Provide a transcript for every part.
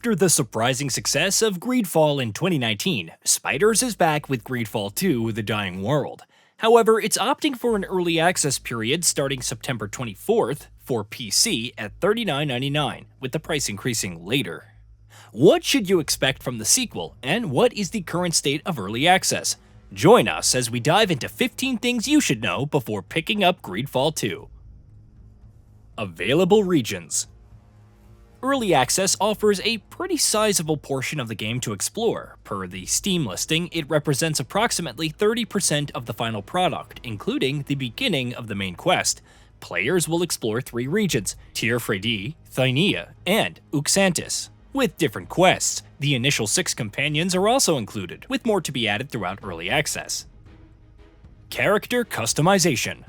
After the surprising success of GreedFall in 2019, Spiders is back with GreedFall 2: The Dying World. However, it's opting for an early access period starting September 24th for PC at $39.99, with the price increasing later. What should you expect from the sequel, and what is the current state of early access? Join us as we dive into 15 things you should know before picking up GreedFall 2. Available regions. Early access offers a pretty sizable portion of the game to explore. Per the Steam listing, it represents approximately 30% of the final product, including the beginning of the main quest. Players will explore 3 regions: Teer Fradee, Thynia, and Uxantis. With different quests, the initial 6 companions are also included, with more to be added throughout early access. Character customization.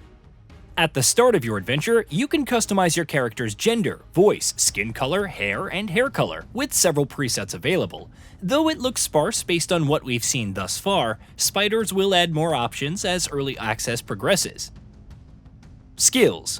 At the start of your adventure, you can customize your character's gender, voice, skin color, hair, and hair color, with several presets available. Though it looks sparse based on what we've seen thus far, Spiders will add more options as early access progresses. Skills.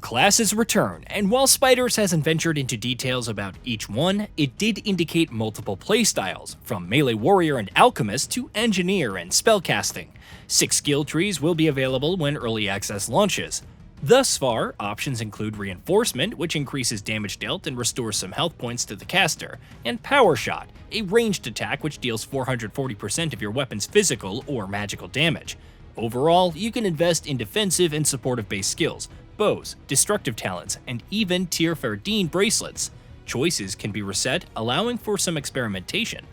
Classes return, and while Spiders hasn't ventured into details about each one, it did indicate multiple playstyles, from melee warrior and alchemist to engineer and spellcasting. 6 skill trees will be available when early access launches. Thus far, options include Reinforcement, which increases damage dealt and restores some health points to the caster, and Power Shot, a ranged attack which deals 440% of your weapon's physical or magical damage. Overall, you can invest in defensive and supportive-based skills, bows, destructive talents, and even Teer Fradee bracelets. Choices can be reset, allowing for some experimentation.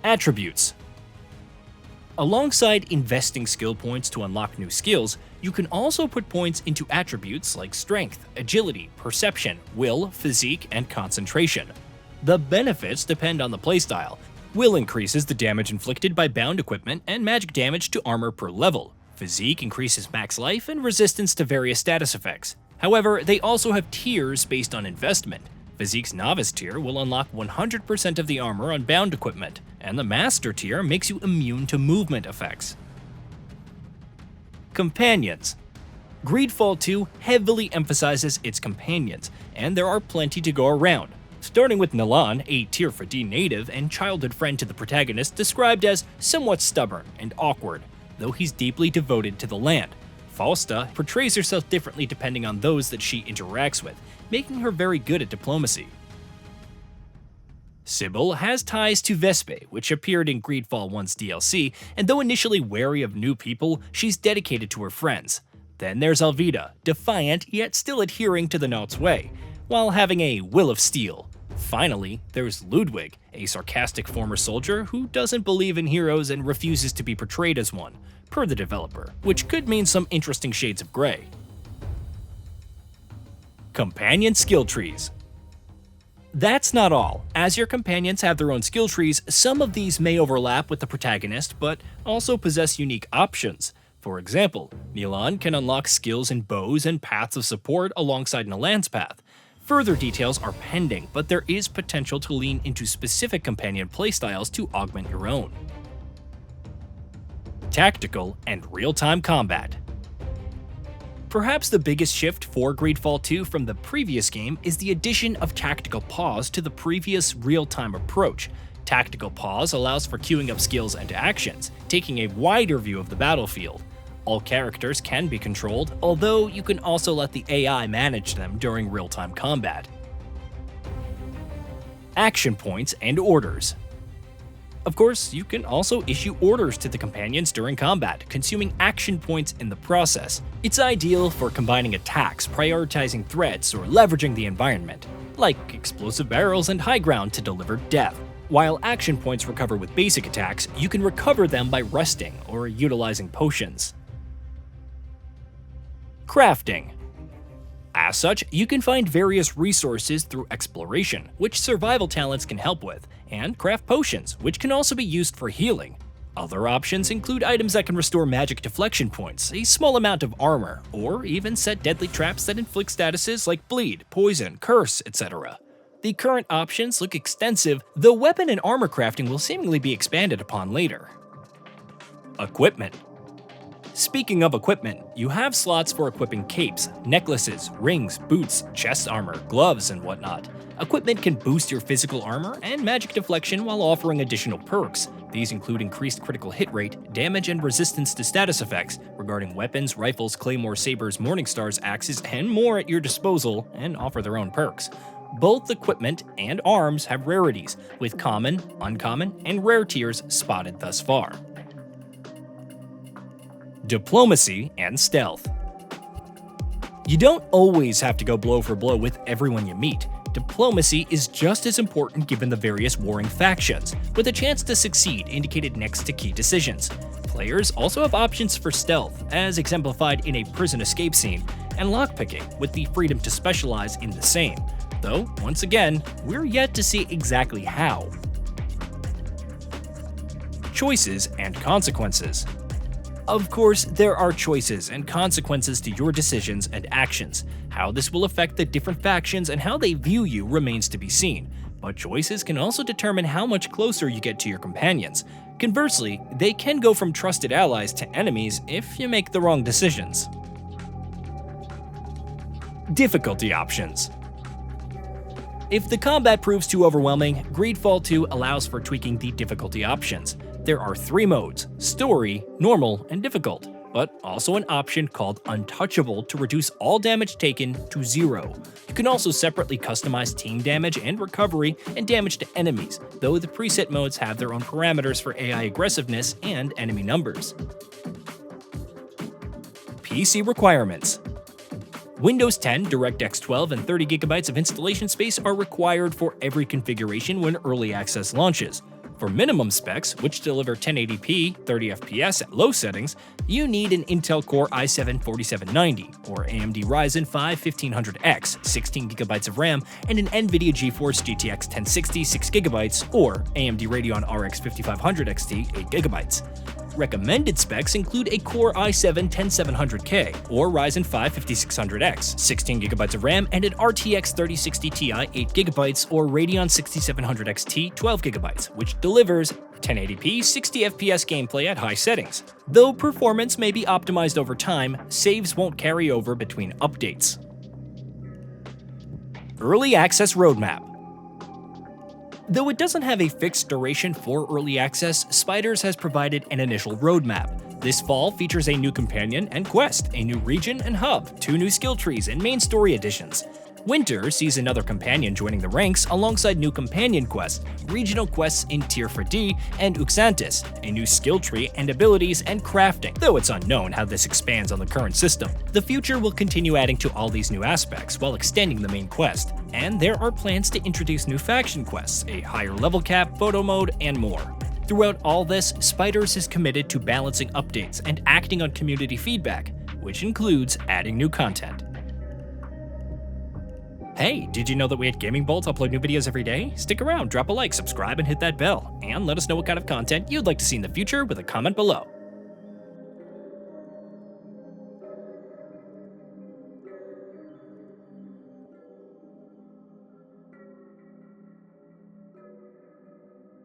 Attributes. Alongside investing skill points to unlock new skills, you can also put points into attributes like strength, agility, perception, will, physique, and concentration. The benefits depend on the playstyle. Will increases the damage inflicted by bound equipment and magic damage to armor per level. Physique increases max life and resistance to various status effects. However, they also have tiers based on investment. Physique's Novice tier will unlock 100% of the armor on bound equipment, and the Master tier makes you immune to movement effects. Companions. GreedFall 2 heavily emphasizes its companions, and there are plenty to go around. Starting with Nilan, a Teer Fradee native and childhood friend to the protagonist, described as somewhat stubborn and awkward, though he's deeply devoted to the land. Fausta portrays herself differently depending on those that she interacts with, making her very good at diplomacy. Sybil has ties to Vespe, which appeared in GreedFall 1's DLC, and though initially wary of new people, she's dedicated to her friends. Then there's Alvida, defiant yet still adhering to the Naut's way, while having a will of steel. Finally, there's Ludwig, a sarcastic former soldier who doesn't believe in heroes and refuses to be portrayed as one, per the developer, which could mean some interesting shades of gray. Companion skill trees. That's not all. As your companions have their own skill trees, some of these may overlap with the protagonist, but also possess unique options. For example, Nilan can unlock skills in bows and paths of support alongside Nilan's path. Further details are pending, but there is potential to lean into specific companion playstyles to augment your own. Tactical and real-time combat. Perhaps the biggest shift for GreedFall 2 from the previous game is the addition of Tactical Pause to the previous real-time approach. Tactical Pause allows for queuing up skills and actions, taking a wider view of the battlefield. All characters can be controlled, although you can also let the AI manage them during real-time combat. Action points and orders. Of course, you can also issue orders to the companions during combat, consuming action points in the process. It's ideal for combining attacks, prioritizing threats, or leveraging the environment, like explosive barrels and high ground to deliver death. While action points recover with basic attacks, you can recover them by resting or utilizing potions. Crafting. As such, you can find various resources through exploration, which survival talents can help with, and craft potions, which can also be used for healing. Other options include items that can restore magic deflection points, a small amount of armor, or even set deadly traps that inflict statuses like bleed, poison, curse, etc. The current options look extensive, though weapon and armor crafting will seemingly be expanded upon later. Equipment. Speaking of equipment, you have slots for equipping capes, necklaces, rings, boots, chest armor, gloves, and whatnot. Equipment can boost your physical armor and magic deflection while offering additional perks. These include increased critical hit rate, damage and resistance to status effects, regarding weapons, rifles, claymores, sabers, morningstars, axes, and more at your disposal, and offer their own perks. Both equipment and arms have rarities, with common, uncommon, and rare tiers spotted thus far. Diplomacy and stealth. You don't always have to go blow for blow with everyone you meet. Diplomacy is just as important given the various warring factions, with a chance to succeed indicated next to key decisions. Players also have options for stealth, as exemplified in a prison escape scene, and lockpicking, with the freedom to specialize in the same. Though, once again, we're yet to see exactly how. Choices and consequences. Of course, there are choices and consequences to your decisions and actions. How this will affect the different factions and how they view you remains to be seen, but choices can also determine how much closer you get to your companions. Conversely, they can go from trusted allies to enemies if you make the wrong decisions. Difficulty options. If the combat proves too overwhelming, GreedFall 2 allows for tweaking the difficulty options. There are 3 modes: Story, Normal, and Difficult, but also an option called Untouchable to reduce all damage taken to 0. You can also separately customize team damage and recovery and damage to enemies, though the preset modes have their own parameters for AI aggressiveness and enemy numbers. PC requirements. Windows 10, DirectX 12, and 30GB of installation space are required for every configuration when Early Access launches. For minimum specs, which deliver 1080p, 30fps at low settings, you need an Intel Core i7-4790 or AMD Ryzen 5 1500X, 16GB of RAM, and an NVIDIA GeForce GTX 1060 6GB or AMD Radeon RX 5500 XT 8GB. Recommended specs include a Core i7-10700K or Ryzen 5 5600X, 16GB of RAM, and an RTX 3060 Ti 8GB or Radeon 6700 XT 12GB, which delivers 1080p 60fps gameplay at high settings. Though performance may be optimized over time, saves won't carry over between updates. Early Access Roadmap. Though it doesn't have a fixed duration for early access, Spiders has provided an initial roadmap. This fall features a new companion and quest, a new region and hub, 2 new skill trees, and main story additions. Winter sees another companion joining the ranks alongside new companion quests, regional quests in Teer Fradee and Uxantis, a new skill tree and abilities and crafting, though it's unknown how this expands on the current system. The future will continue adding to all these new aspects while extending the main quest, and there are plans to introduce new faction quests, a higher level cap, photo mode, and more. Throughout all this, Spiders is committed to balancing updates and acting on community feedback, which includes adding new content. Hey, did you know that we at GamingBolt upload new videos every day? Stick around, drop a like, subscribe, and hit that bell, and let us know what kind of content you'd like to see in the future with a comment below.